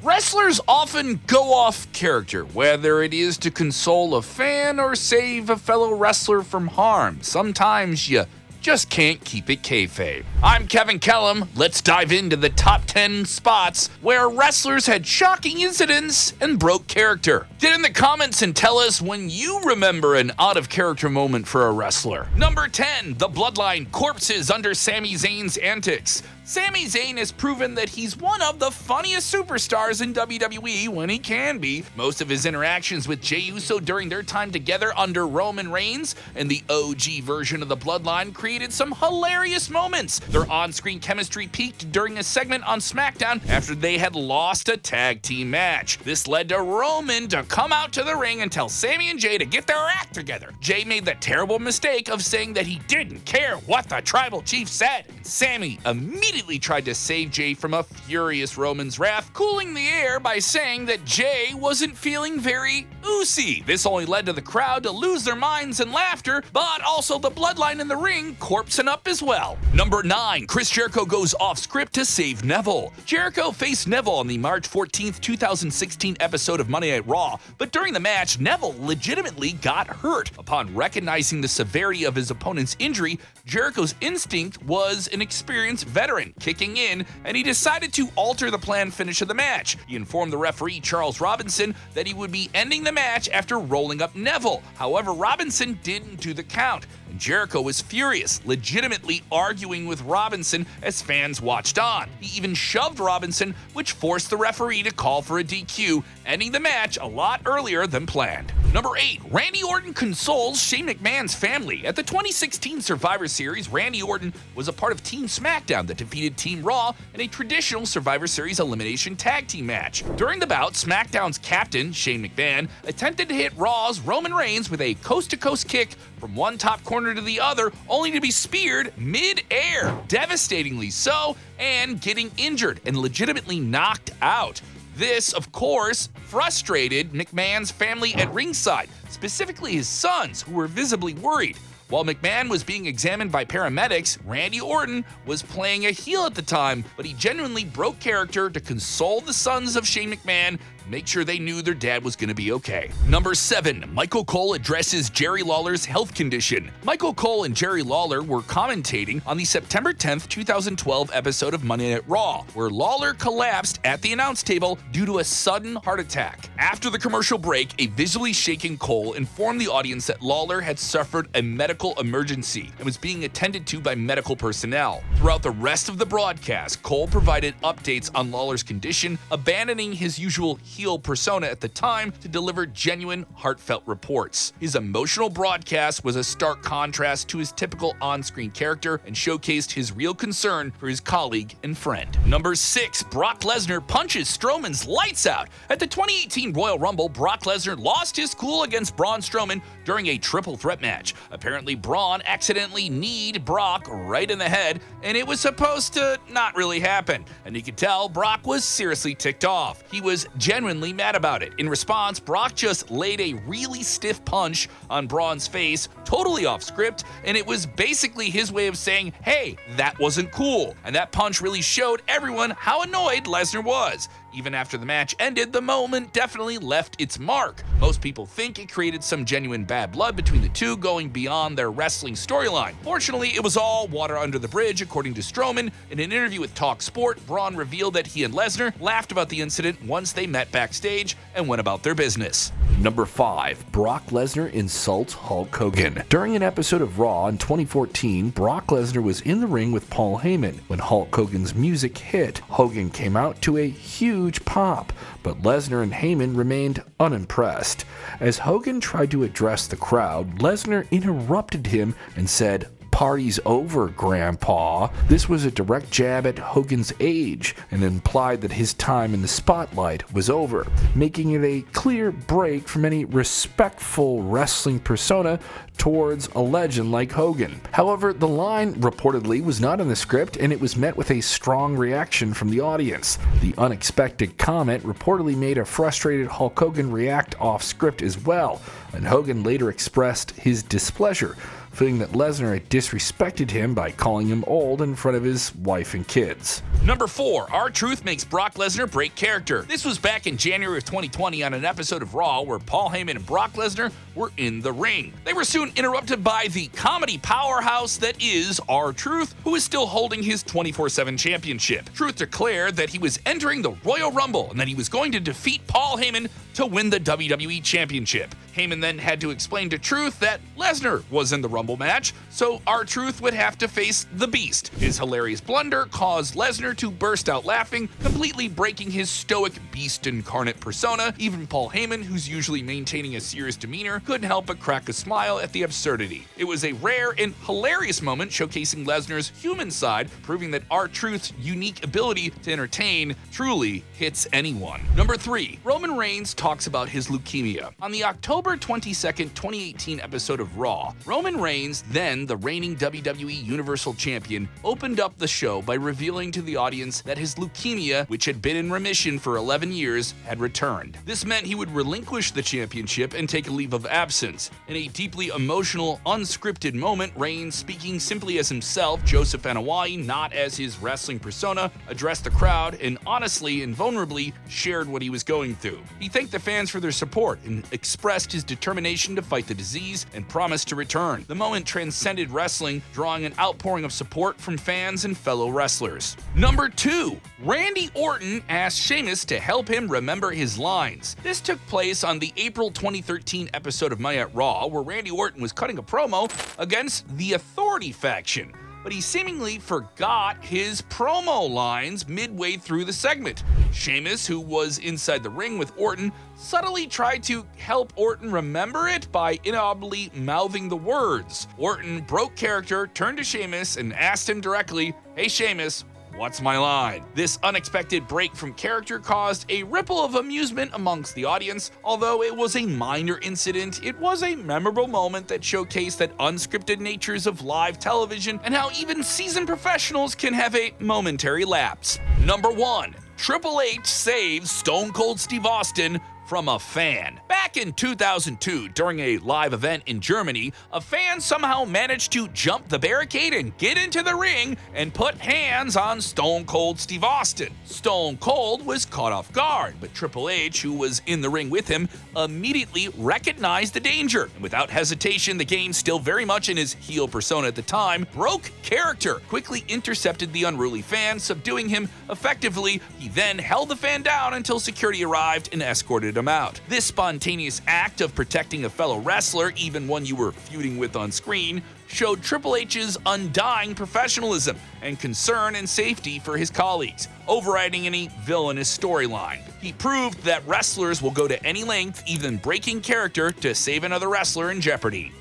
Wrestlers often go off character, whether it is to console a fan or save a fellow wrestler from harm. Sometimes you just can't keep it kayfabe. I'm Kevin Kellum. Let's dive into the top 10 spots where wrestlers had shocking incidents and broke character. Get in the comments and tell us when you remember an out-of-character moment for a wrestler. Number 10, the Bloodline corpses under Sami Zayn's antics. Sami Zayn has proven that he's one of the funniest superstars in WWE when he can be. Most of his interactions with Jey Uso during their time together under Roman Reigns and the OG version of the Bloodline created some hilarious moments. Their on-screen chemistry peaked during a segment on SmackDown after they had lost a tag team match. This led to Roman to come out to the ring and tell Sami and Jey to get their act together. Jey made the terrible mistake of saying that he didn't care what the tribal chief said. Sami immediately tried to save Jey from a furious Roman's wrath, cooling the air by saying that Jey wasn't feeling very oozy. This only led to the crowd to lose their minds in laughter, but also the Bloodline in the ring corpsing up as well. Number 9, Chris Jericho goes off script to save Neville. Jericho faced Neville on the March 14th, 2016 episode of Monday Night Raw, but during the match, Neville legitimately got hurt. Upon recognizing the severity of his opponent's injury, Jericho's instinct was an experienced veteran kicking in, and he decided to alter the planned finish of the match. He informed the referee, Charles Robinson, that he would be ending the match after rolling up Neville. However, Robinson didn't do the count, and Jericho was furious, legitimately arguing with Robinson as fans watched on. He even shoved Robinson, which forced the referee to call for a DQ, ending the match a lot earlier than planned. Number 8, Randy Orton consoles Shane McMahon's family. At the 2016 Survivor Series, Randy Orton was a part of Team SmackDown that defeated Team Raw in a traditional Survivor Series elimination tag team match. During the bout, SmackDown's captain, Shane McMahon, attempted to hit Raw's Roman Reigns with a coast-to-coast kick from one top corner to the other, only to be speared mid-air, devastatingly so, and getting injured and legitimately knocked out. This, of course, frustrated McMahon's family at ringside, specifically his sons, who were visibly worried. While McMahon was being examined by paramedics, Randy Orton was playing a heel at the time, but he genuinely broke character to console the sons of Shane McMahon, make sure they knew their dad was going to be okay. Number 7, Michael Cole addresses Jerry Lawler's health condition. Michael Cole and Jerry Lawler were commentating on the September 10th, 2012 episode of Monday Night Raw, where Lawler collapsed at the announce table due to a sudden heart attack. After the commercial break, a visibly shaken Cole informed the audience that Lawler had suffered a medical emergency and was being attended to by medical personnel. Throughout the rest of the broadcast, Cole provided updates on Lawler's condition, abandoning his usual heel persona at the time to deliver genuine, heartfelt reports. His emotional broadcast was a stark contrast to his typical on-screen character and showcased his real concern for his colleague and friend. Number 6, Brock Lesnar punches Strowman's lights out. At the 2018 Royal Rumble, Brock Lesnar lost his cool against Braun Strowman during a triple threat match. Apparently, Braun accidentally kneed Brock right in the head, and it was supposed to not really happen. And you could tell Brock was seriously ticked off. He was genuinely mad about it. In response, Brock just laid a really stiff punch on Braun's face, totally off script, and it was basically his way of saying, hey, that wasn't cool. And that punch really showed everyone how annoyed Lesnar was. Even after the match ended, the moment definitely left its mark. Most people think it created some genuine bad blood between the two, going beyond their wrestling storyline. Fortunately, it was all water under the bridge, according to Strowman. In an interview with Talk Sport, Braun revealed that he and Lesnar laughed about the incident once they met backstage and went about their business. Number 5, Brock Lesnar insults Hulk Hogan. During an episode of Raw in 2014, Brock Lesnar was in the ring with Paul Heyman. When Hulk Hogan's music hit, Hogan came out to a huge pop, but Lesnar and Heyman remained unimpressed. As Hogan tried to address the crowd, Lesnar interrupted him and said, "Party's over, Grandpa." This was a direct jab at Hogan's age and implied that his time in the spotlight was over, making it a clear break from any respectful wrestling persona towards a legend like Hogan. However, the line reportedly was not in the script, and it was met with a strong reaction from the audience. The unexpected comment reportedly made a frustrated Hulk Hogan react off script as well, and Hogan later expressed his displeasure. feeling that Lesnar had disrespected him by calling him old in front of his wife and kids. Number 4, R-Truth makes Brock Lesnar break character. This was back in January of 2020 on an episode of Raw where Paul Heyman and Brock Lesnar were in the ring. They were soon interrupted by the comedy powerhouse that is R-Truth, who is still holding his 24/7 championship. Truth declared that he was entering the Royal Rumble and that he was going to defeat Paul Heyman to win the WWE Championship. Heyman then had to explain to Truth that Lesnar was in the Rumble match, so R-Truth would have to face the Beast. His hilarious blunder caused Lesnar to burst out laughing, completely breaking his stoic Beast incarnate persona. Even Paul Heyman, who's usually maintaining a serious demeanor, couldn't help but crack a smile at the absurdity. It was a rare and hilarious moment showcasing Lesnar's human side, proving that R-Truth's unique ability to entertain truly hits anyone. Number 3, Roman Reigns talks about his leukemia. On the October 22nd, 2018 episode of Raw, Roman Reigns, then the reigning WWE Universal Champion, opened up the show by revealing to the audience that his leukemia, which had been in remission for 11 years, had returned. This meant he would relinquish the championship and take a leave of absence. In a deeply emotional, unscripted moment, Reigns, speaking simply as himself, Joseph Anawai, not as his wrestling persona, addressed the crowd and honestly and vulnerably shared what he was going through. He thanked the fans for their support and expressed his determination to fight the disease and promised to return. The moment transcended wrestling, drawing an outpouring of support from fans and fellow wrestlers. Number 2, Randy Orton asked Sheamus to help him remember his lines. This took place on the April 2013 episode of Monday at Raw, where Randy Orton was cutting a promo against the Authority faction, but he seemingly forgot his promo lines midway through the segment. Sheamus, who was inside the ring with Orton, subtly tried to help Orton remember it by inaudibly mouthing the words. Orton broke character, turned to Sheamus, and asked him directly, "Hey Sheamus, what's my line?" This unexpected break from character caused a ripple of amusement amongst the audience. Although it was a minor incident, it was a memorable moment that showcased that unscripted natures of live television and how even seasoned professionals can have a momentary lapse. Number 1, Triple H saves Stone Cold Steve Austin from a fan. Back in 2002, during a live event in Germany, a fan somehow managed to jump the barricade and get into the ring and put hands on Stone Cold Steve Austin. Stone Cold was caught off guard, but Triple H, who was in the ring with him, immediately recognized the danger. And without hesitation, the game, still very much in his heel persona at the time, broke character, quickly intercepted the unruly fan, subduing him effectively. He then held the fan down until security arrived and escorted him out. This spontaneous act of protecting a fellow wrestler, even one you were feuding with on screen, showed Triple H's undying professionalism and concern and safety for his colleagues, overriding any villainous storyline. He proved that wrestlers will go to any length, even breaking character, to save another wrestler in jeopardy.